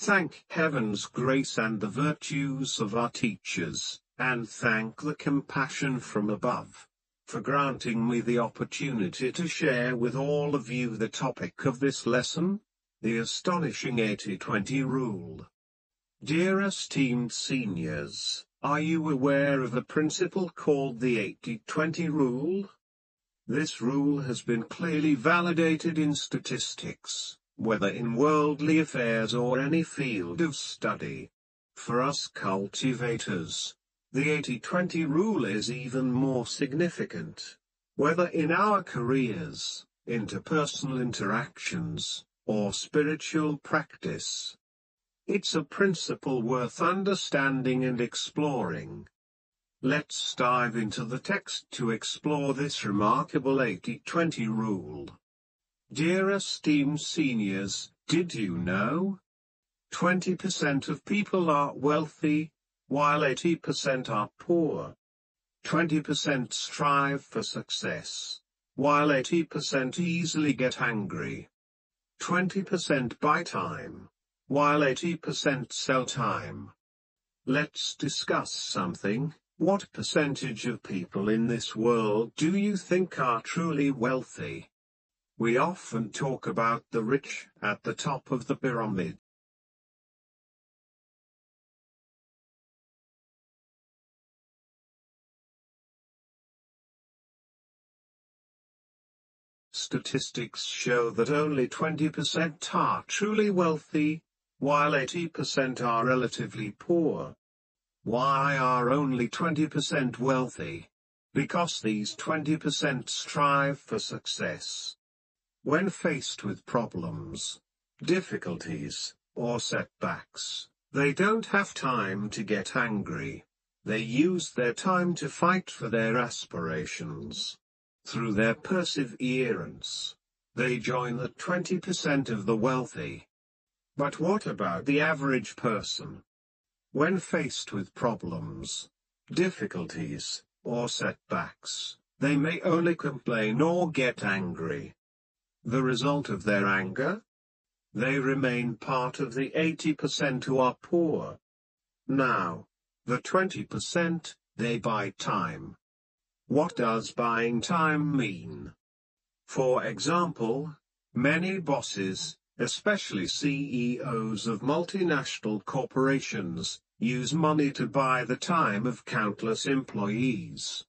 Thank heaven's grace and the virtues of our teachers, and thank the compassion from above, for granting me the opportunity to share with all of you the topic of this lesson, the astonishing 80-20 rule. Dear esteemed seniors, are you aware of a principle called the 80-20 rule? This rule has been clearly validated in statistics, whether in worldly affairs or any field of study. For us cultivators, the 80-20 rule is even more significant, whether in our careers, interpersonal interactions, or spiritual practice. It's a principle worth understanding and exploring. Let's dive into the text to explore this remarkable 80-20 rule. Dear esteemed seniors, did you know? 20% of people are wealthy, while 80% are poor. 20% strive for success, while 80% easily get angry. 20% buy time, while 80% sell time. Let's discuss something. What percentage of people in this world do you think are truly wealthy? We often talk about the rich at the top of the pyramid. Statistics show that only 20% are truly wealthy, while 80% are relatively poor. Why are only 20% wealthy? Because these 20% strive for success. When faced with problems, difficulties, or setbacks, they don't have time to get angry. They use their time to fight for their aspirations. Through their perseverance, they join the 20% of the wealthy. But what about the average person? When faced with problems, difficulties, or setbacks, they may only complain or get angry. The result of their anger? They remain part of the 80% who are poor. Now, the 20%, they buy time. What does buying time mean? For example, many bosses, especially CEOs of multinational corporations, use money to buy the time of countless employees.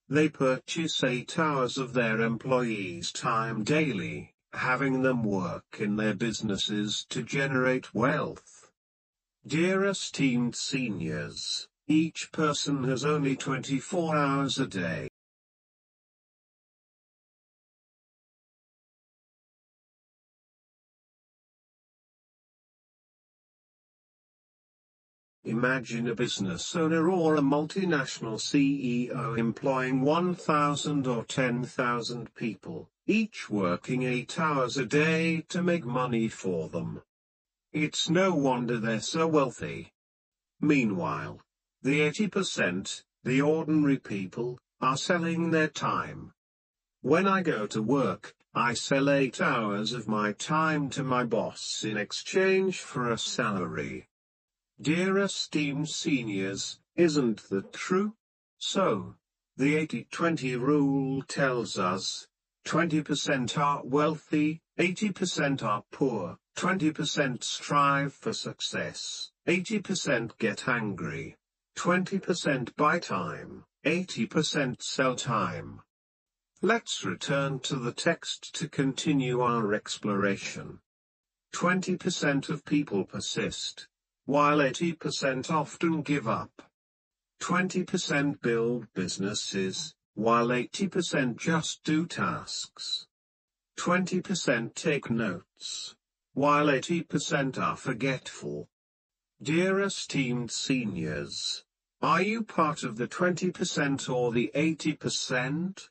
They purchase 8 hours of their employees' time daily, having them work in their businesses to generate wealth. Dear esteemed seniors, each person has only 24 hours a day. Imagine a business owner or a multinational CEO employing 1,000 or 10,000 people, each working 8 hours a day to make money for them. It's no wonder they're so wealthy. Meanwhile, the 80%, the ordinary people, are selling their time. When I go to work, I sell 8 hours of my time to my boss in exchange for a salary. Dear esteemed seniors, isn't that true? So, the 80-20 rule tells us, 20% are wealthy, 80% are poor, 20% strive for success, 80% get angry, 20% buy time, 80% sell time. Let's return to the text to continue our exploration. 20% of people persist, while 80% often give up. 20% build businesses, while 80% just do tasks. 20% take notes, while 80% are forgetful. Dear esteemed seniors, are you part of the 20% or the 80%?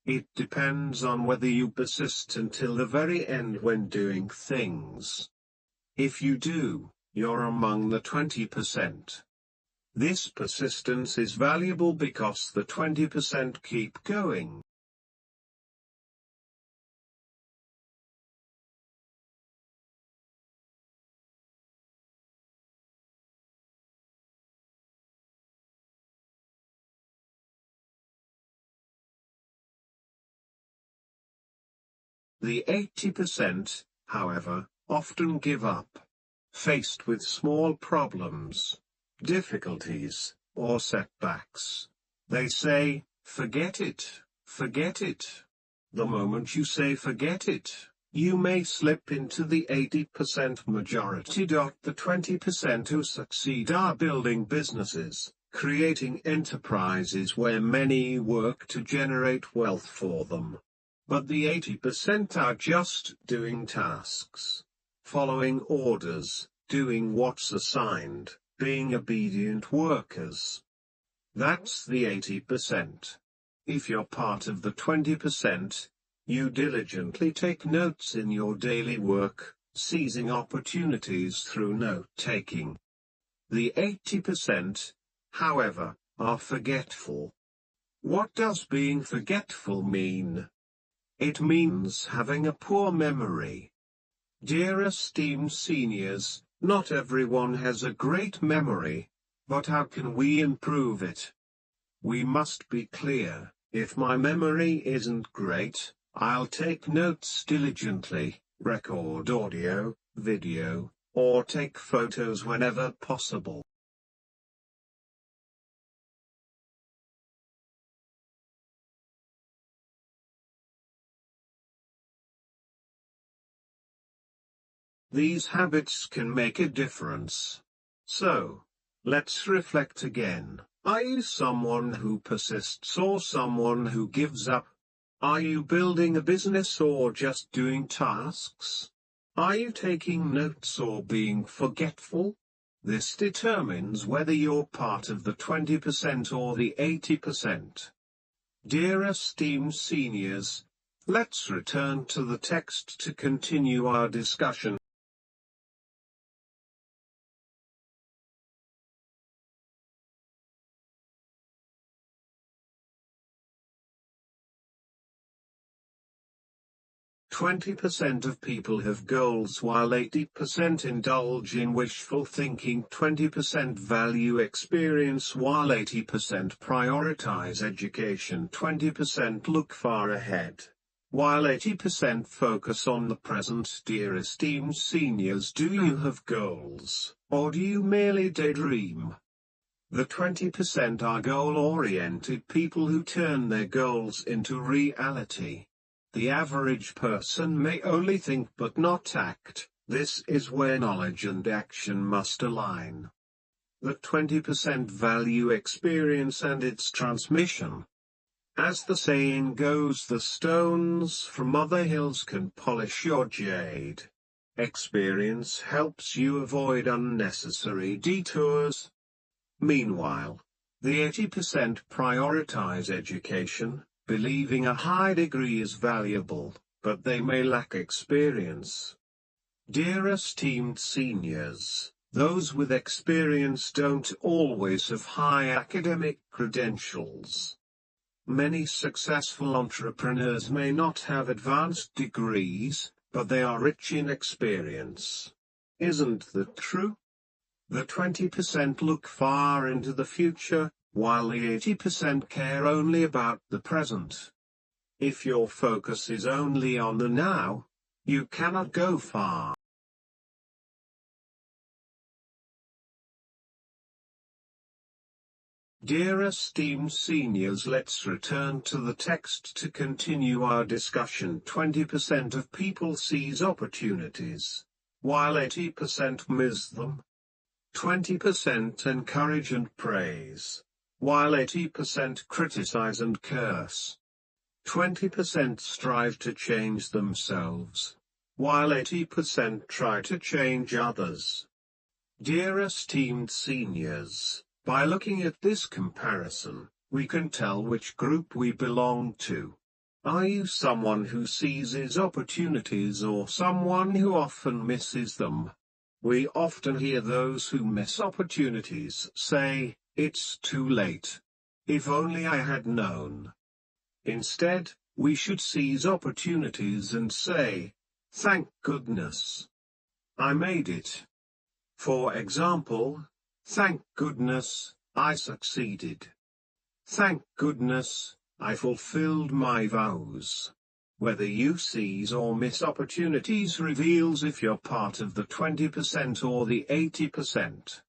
It depends on whether you persist until the very end when doing things. If you do, you're among the 20%. This persistence is valuable because the 20% keep going. The 80%, however, often give up. Faced with small problems, difficulties, or setbacks, they say, "Forget it, forget it." The moment you say forget it, you may slip into the 80% majority. The 20% who succeed are building businesses, creating enterprises where many work to generate wealth for them. But the 80% are just doing tasks, following orders, doing what's assigned, being obedient workers. That's the 80%. If you're part of the 20%, you diligently take notes in your daily work, seizing opportunities through note-taking. The 80%, however, are forgetful. What does being forgetful mean? It means having a poor memory. Dear esteemed seniors, not everyone has a great memory, but how can we improve it? We must be clear, if my memory isn't great, I'll take notes diligently, record audio, video, or take photos whenever possible. These habits can make a difference. So, let's reflect again. Are you someone who persists or someone who gives up? Are you building a business or just doing tasks? Are you taking notes or being forgetful? This determines whether you're part of the 20% or the 80%. Dear esteemed seniors, let's return to the text to continue our discussion. "20% of people have goals while 80% indulge in wishful thinking. 20% value experience while 80% prioritize education. 20% look far ahead, while 80% focus on the present." Dear esteemed seniors, do you have goals, or do you merely daydream? The 20% are goal-oriented people who turn their goals into reality. The average person may only think but not act. This is where knowledge and action must align. The 20% value experience and its transmission. As the saying goes, the stones from other hills can polish your jade. Experience helps you avoid unnecessary detours. Meanwhile, the 80% prioritize education, believing a high degree is valuable, but they may lack experience. Dear esteemed seniors, those with experience don't always have high academic credentials. Many successful entrepreneurs may not have advanced degrees, but they are rich in experience. Isn't that true? The 20% look far into the future, while the 80% care only about the present. If your focus is only on the now, you cannot go far. Dear esteemed seniors, let's return to the text to continue our discussion. 20% of people seize opportunities, while 80% miss them. 20% encourage and praise, while 80% criticize and curse. 20% strive to change themselves, while 80% try to change others. Dear esteemed seniors, by looking at this comparison, we can tell which group we belong to. Are you someone who seizes opportunities or someone who often misses them? We often hear those who miss opportunities say, "It's too late. If only I had known." Instead, we should seize opportunities and say, "Thank goodness I made it." For example, "Thank goodness I succeeded. Thank goodness I fulfilled my vows." Whether you seize or miss opportunities reveals if you're part of the 20% or the 80%.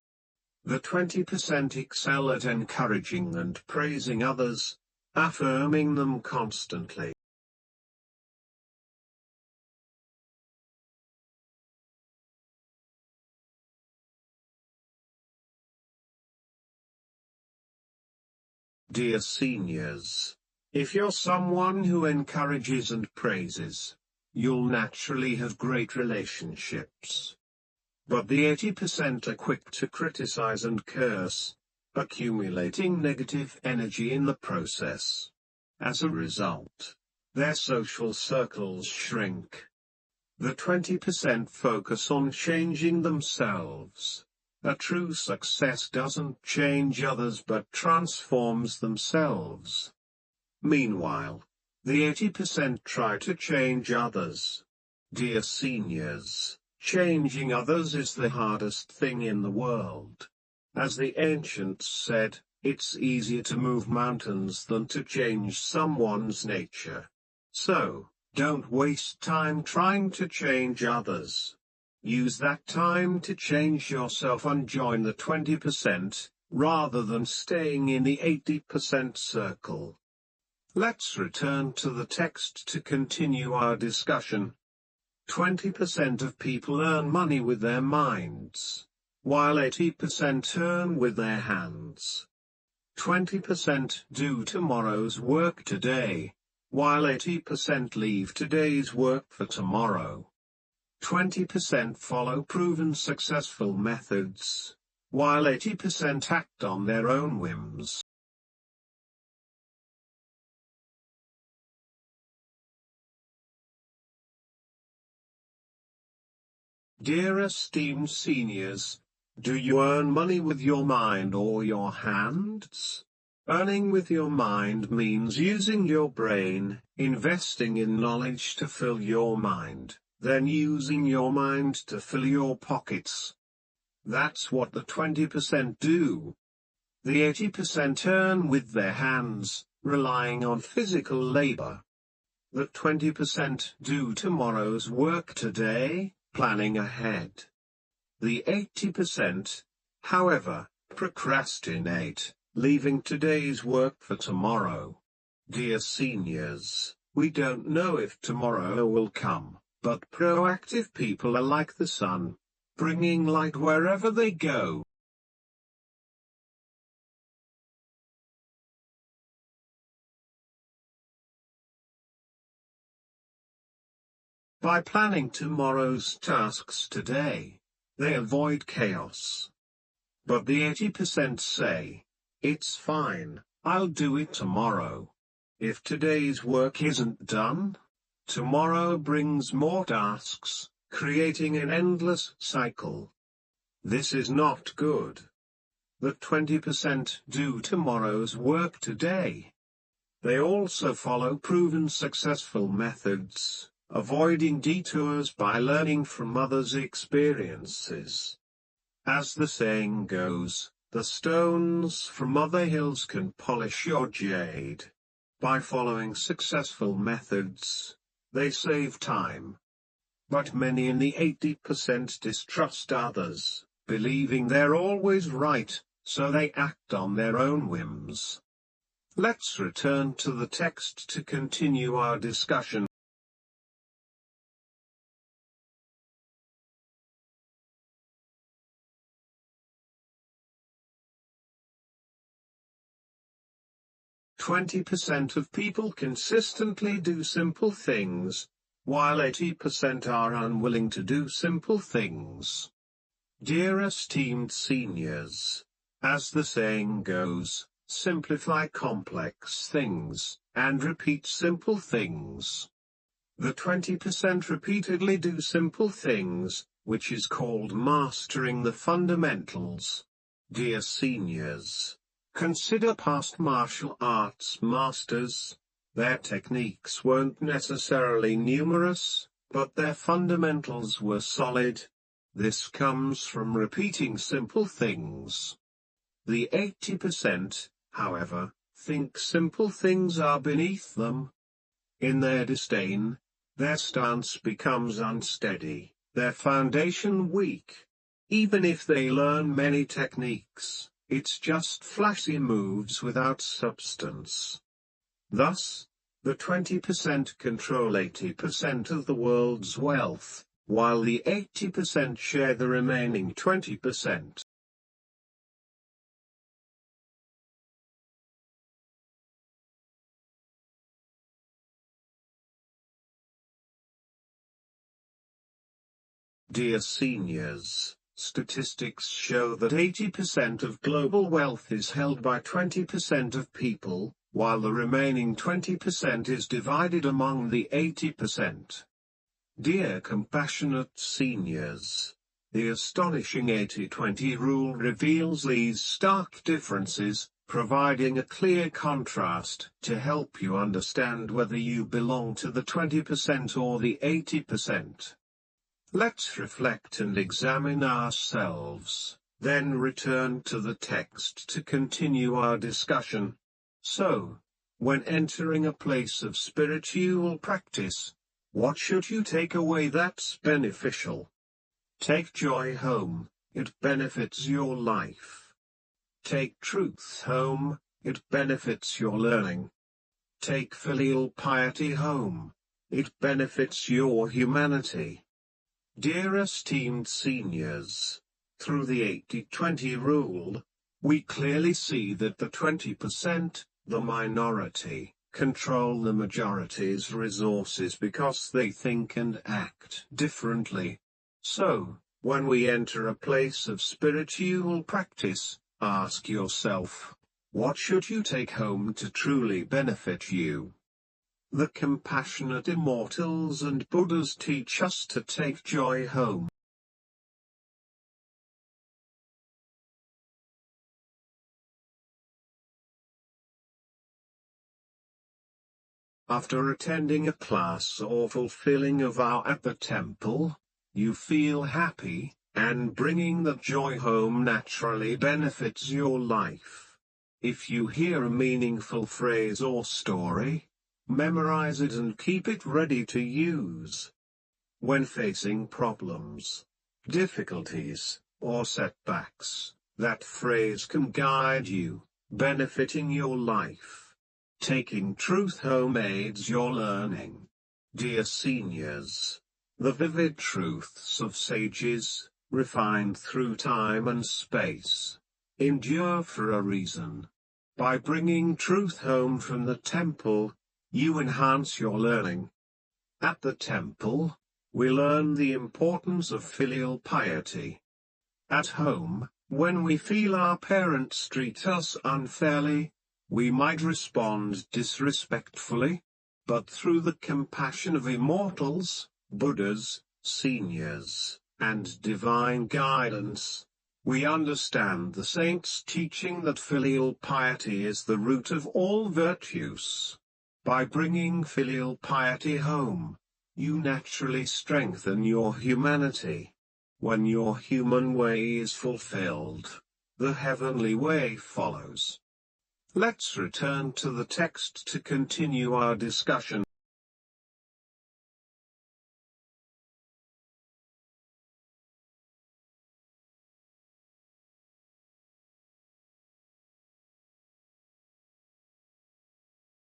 The 20% excel at encouraging and praising others, affirming them constantly. Dear seniors, if you're someone who encourages and praises, you'll naturally have great relationships. But the 80% are quick to criticize and curse, accumulating negative energy in the process. As a result, their social circles shrink. The 20% focus on changing themselves. A true success doesn't change others but transforms themselves. Meanwhile, the 80% try to change others. Dear seniors, changing others is the hardest thing in the world. As the ancients said, it's easier to move mountains than to change someone's nature. So, don't waste time trying to change others. Use that time to change yourself and join the 20%, rather than staying in the 80% circle. Let's return to the text to continue our discussion. 20% of people earn money with their minds, while 80% earn with their hands. 20% do tomorrow's work today, while 80% leave today's work for tomorrow. 20% follow proven successful methods, while 80% act on their own whims. Dear esteemed seniors, do you earn money with your mind or your hands? Earning with your mind means using your brain, investing in knowledge to fill your mind, then using your mind to fill your pockets. That's what the 20% do. The 80% earn with their hands, relying on physical labor. The 20% do tomorrow's work today, planning ahead. The 80%, however, procrastinate, leaving today's work for tomorrow. Dear seniors, we don't know if tomorrow will come, but proactive people are like the sun, bringing light wherever they go. By planning tomorrow's tasks today, they avoid chaos. But the 80% say, it's fine, I'll do it tomorrow. If today's work isn't done, tomorrow brings more tasks, creating an endless cycle. This is not good. The 20% do tomorrow's work today. They also follow proven successful methods, avoiding detours by learning from others' experiences. As the saying goes, the stones from other hills can polish your jade. By following successful methods, they save time. But many in the 80% distrust others, believing they're always right, so they act on their own whims. Let's return to the text to continue our discussion. "20% of people consistently do simple things, while 80% are unwilling to do simple things." Dear esteemed seniors, as the saying goes, simplify complex things, and repeat simple things. The 20% repeatedly do simple things, which is called mastering the fundamentals. Dear seniors, consider past martial arts masters. Their techniques weren't necessarily numerous, but their fundamentals were solid. This comes from repeating simple things. The 80%, however, think simple things are beneath them. In their disdain, their stance becomes unsteady, their foundation weak. Even if they learn many techniques, it's just flashy moves without substance. Thus, the 20% control 80% of the world's wealth, while the 80% share the remaining 20%. Dear seniors, statistics show that 80% of global wealth is held by 20% of people, while the remaining 20% is divided among the 80%. Dear compassionate seniors, the astonishing 80-20 rule reveals these stark differences, providing a clear contrast to help you understand whether you belong to the 20% or the 80%. Let's reflect and examine ourselves, then return to the text to continue our discussion. So, when entering a place of spiritual practice, what should you take away that's beneficial? Take joy home, it benefits your life. Take truth home, it benefits your learning. Take filial piety home, it benefits your humanity. Dear esteemed seniors, through the 80-20 rule, we clearly see that the 20%, the minority, control the majority's resources because they think and act differently. So, when we enter a place of spiritual practice, ask yourself, what should you take home to truly benefit you? The compassionate immortals and Buddhas teach us to take joy home. After attending a class or fulfilling a vow at the temple, you feel happy, and bringing the joy home naturally benefits your life. If you hear a meaningful phrase or story, memorize it and keep it ready to use. When facing problems, difficulties, or setbacks, that phrase can guide you, benefiting your life. Taking truth home aids your learning. Dear seniors, the vivid truths of sages, refined through time and space, endure for a reason. By bringing truth home from the temple, you enhance your learning. At the temple, we learn the importance of filial piety. At home, when we feel our parents treat us unfairly, we might respond disrespectfully. But through the compassion of immortals, Buddhas, seniors, and divine guidance, we understand the saints' teaching that filial piety is the root of all virtues. By bringing filial piety home, you naturally strengthen your humanity. When your human way is fulfilled, the heavenly way follows. Let's return to the text to continue our discussion.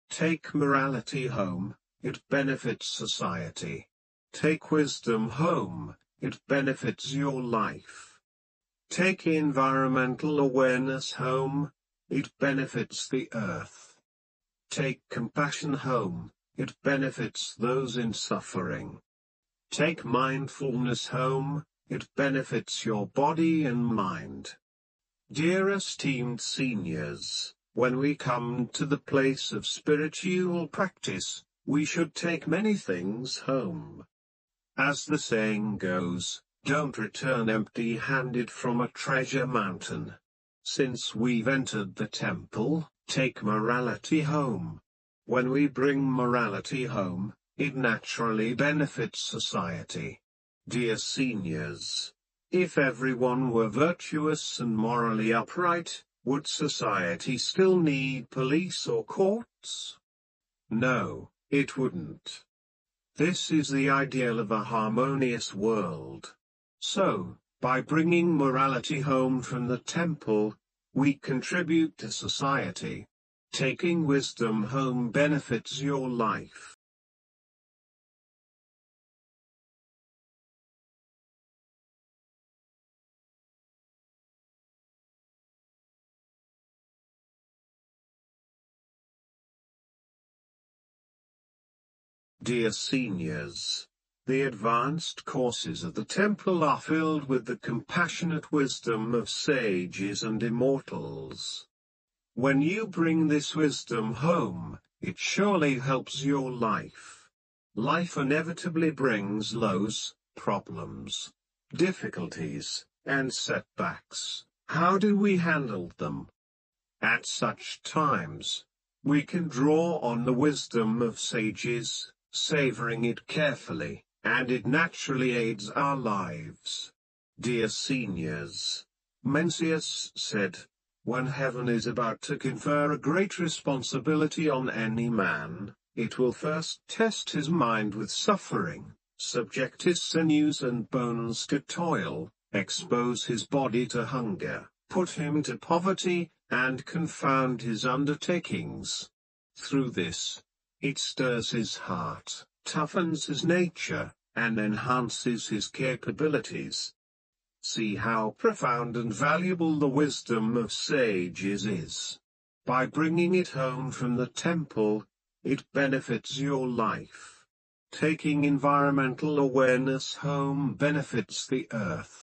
Take morality home, it benefits society. Take wisdom home, it benefits your life. Take environmental awareness home, it benefits the earth. Take compassion home, it benefits those in suffering. Take mindfulness home, it benefits your body and mind. Dear esteemed seniors, when we come to the place of spiritual practice, we should take many things home. As the saying goes, don't return empty-handed from a treasure mountain. Since we've entered the temple, take morality home. When we bring morality home, it naturally benefits society. Dear seniors, if everyone were virtuous and morally upright, would society still need police or courts? No, It wouldn't. This is the ideal of a harmonious world. So, by bringing morality home from the temple, we contribute to society. Taking wisdom home benefits your life. Dear seniors, the advanced courses of the temple are filled with the compassionate wisdom of sages and immortals. When you bring this wisdom home, it surely helps your life. Life inevitably brings lows, problems, difficulties, and setbacks. How do we handle them? At such times, we can draw on the wisdom of sages, savoring it carefully, and it naturally aids our lives. Dear seniors, Mencius said, when heaven is about to confer a great responsibility on any man, it will first test his mind with suffering, subject his sinews and bones to toil, expose his body to hunger, put him to poverty, and confound his undertakings. Through this, it stirs his heart, toughens his nature, and enhances his capabilities. See how profound and valuable the wisdom of sages is. By bringing it home from the temple, it benefits your life. Taking environmental awareness home benefits the earth.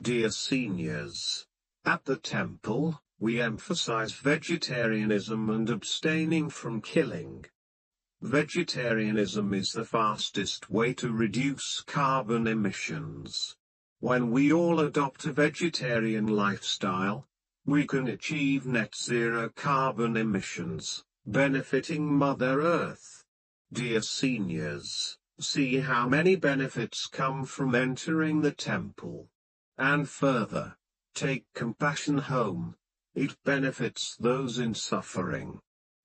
Dear seniors, at the temple, we emphasize vegetarianism and abstaining from killing. Vegetarianism is the fastest way to reduce carbon emissions. When we all adopt a vegetarian lifestyle, we can achieve net zero carbon emissions, benefiting Mother Earth. Dear seniors, see how many benefits come from entering the temple. And further, take compassion home. It benefits those in suffering.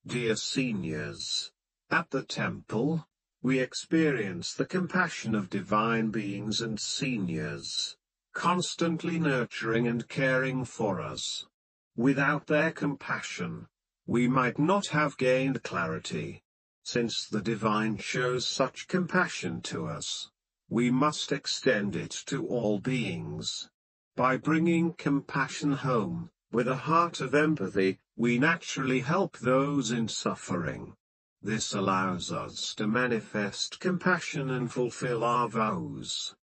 Dear seniors, at the temple, we experience the compassion of divine beings and seniors, constantly nurturing and caring for us. Without their compassion, we might not have gained clarity. Since the divine shows such compassion to us, we must extend it to all beings. By bringing compassion home, with a heart of empathy, we naturally help those in suffering. This allows us to manifest compassion and fulfill our vows.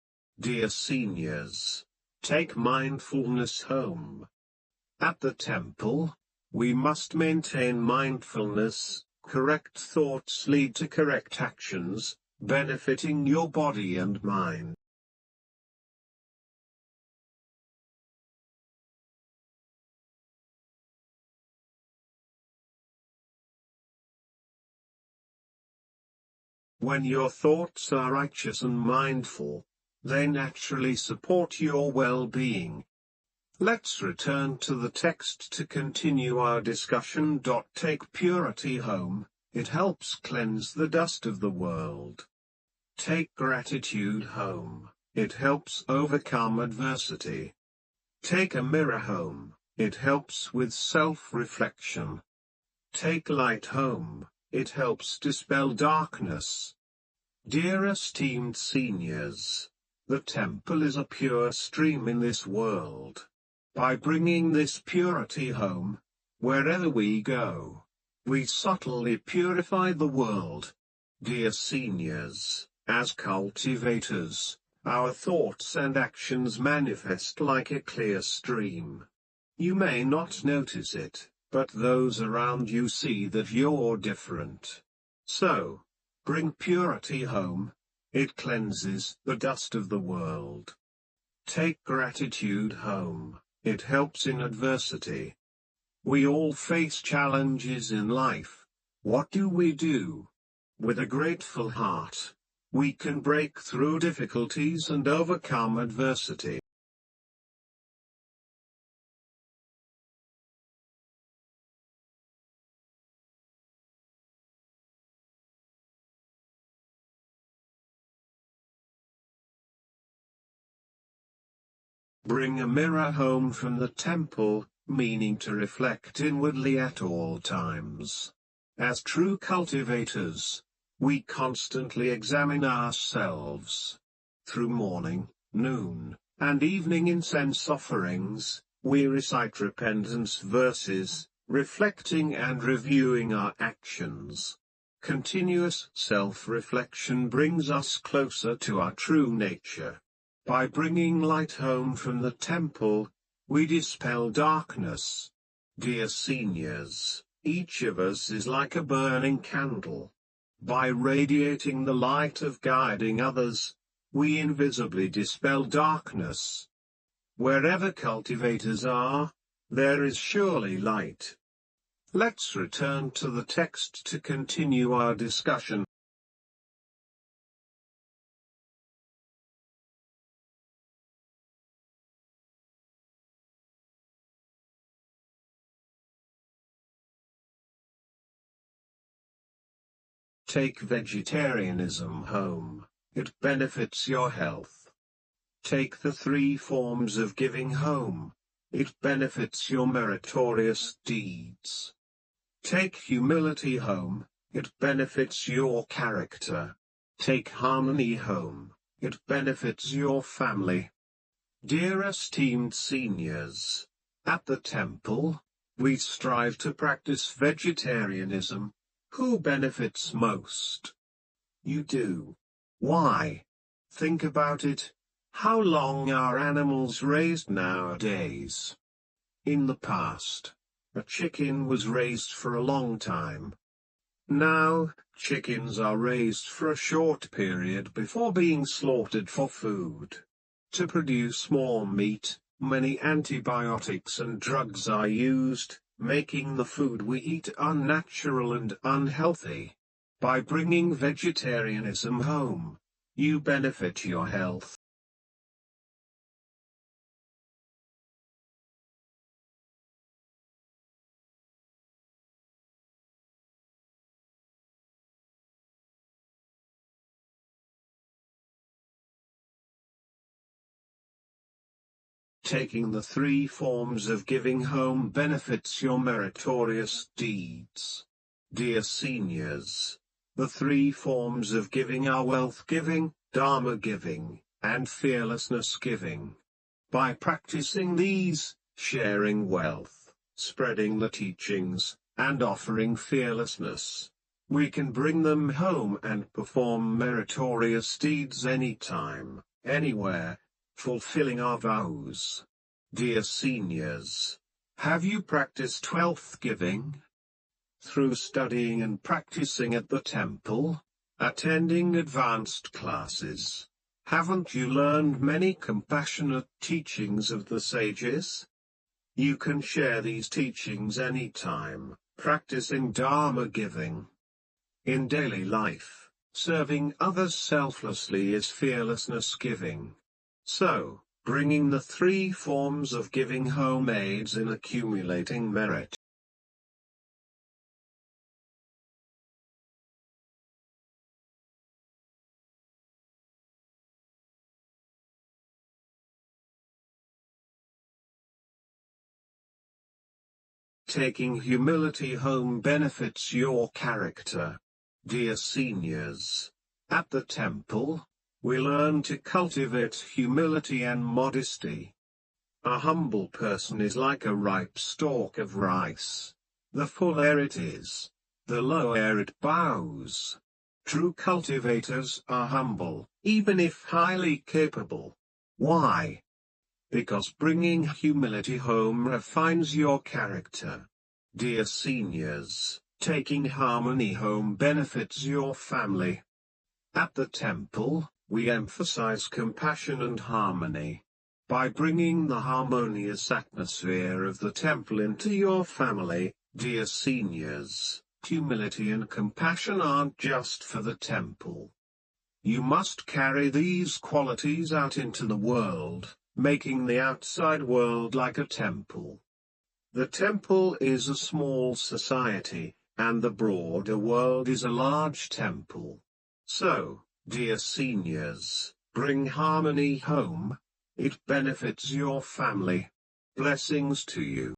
Dear seniors, take mindfulness home. At the temple, we must maintain mindfulness. Correct thoughts lead to correct actions, benefiting your body and mind. When your thoughts are righteous and mindful, they naturally support your well-being. Let's return to the text to continue our discussion. Take purity home, it helps cleanse the dust of the world. Take gratitude home, it helps overcome adversity. Take a mirror home, it helps with self-reflection. Take light home, it helps dispel darkness. Dear esteemed seniors, the temple is a pure stream in this world. By bringing this purity home, wherever we go, we subtly purify the world. Dear seniors, as cultivators, our thoughts and actions manifest like a clear stream. You may not notice it, but those around you see that you're different. So, bring purity home. It cleanses the dust of the world. Take gratitude home. It helps in adversity. We all face challenges in life. What do? With a grateful heart, we can break through difficulties and overcome adversity. Bring a mirror home from the temple, meaning to reflect inwardly at all times. As true cultivators, we constantly examine ourselves. Through morning, noon, and evening incense offerings, we recite repentance verses, reflecting and reviewing our actions. Continuous self-reflection brings us closer to our true nature. By bringing light home from the temple, we dispel darkness. Dear seniors, each of us is like a burning candle. By radiating the light of guiding others, we invisibly dispel darkness. Wherever cultivators are, there is surely light. Let's return to the text to continue our discussion. Take vegetarianism home, it benefits your health. Take the 3 forms of giving home, it benefits your meritorious deeds. Take humility home, it benefits your character. Take harmony home, it benefits your family. Dear esteemed seniors, at the temple, we strive to practice vegetarianism. Who benefits most? You do. Why? Think about it. How long are animals raised nowadays? In the past, a chicken was raised for a long time. Now, chickens are raised for a short period before being slaughtered for food. To produce more meat, many antibiotics and drugs are used, making the food we eat unnatural and unhealthy. By bringing vegetarianism home, you benefit your health. Taking the 3 forms of giving home benefits your meritorious deeds. Dear seniors, the 3 forms of giving are wealth giving, dharma giving, and fearlessness giving. By practicing these, sharing wealth, spreading the teachings, and offering fearlessness, we can bring them home and perform meritorious deeds anytime, anywhere, fulfilling our vows. Dear seniors, have you practiced wealth giving? Through studying and practicing at the temple, attending advanced classes, haven't you learned many compassionate teachings of the sages? You can share these teachings anytime, practicing dharma giving. In daily life, serving others selflessly is fearlessness giving. So, bringing the 3 forms of giving home aids in accumulating merit. Taking humility home benefits your character. Dear seniors, at the temple, we learn to cultivate humility and modesty. A humble person is like a ripe stalk of rice. The fuller it is, the lower it bows. True cultivators are humble, even if highly capable. Why? Because bringing humility home refines your character. Dear seniors, taking harmony home benefits your family. At the temple, we emphasize compassion and harmony. By bringing the harmonious atmosphere of the temple into your family, dear seniors, humility and compassion aren't just for the temple. You must carry these qualities out into the world, making the outside world like a temple. The temple is a small society, and the broader world is a large temple. So, dear seniors, bring harmony home. It benefits your family. Blessings to you.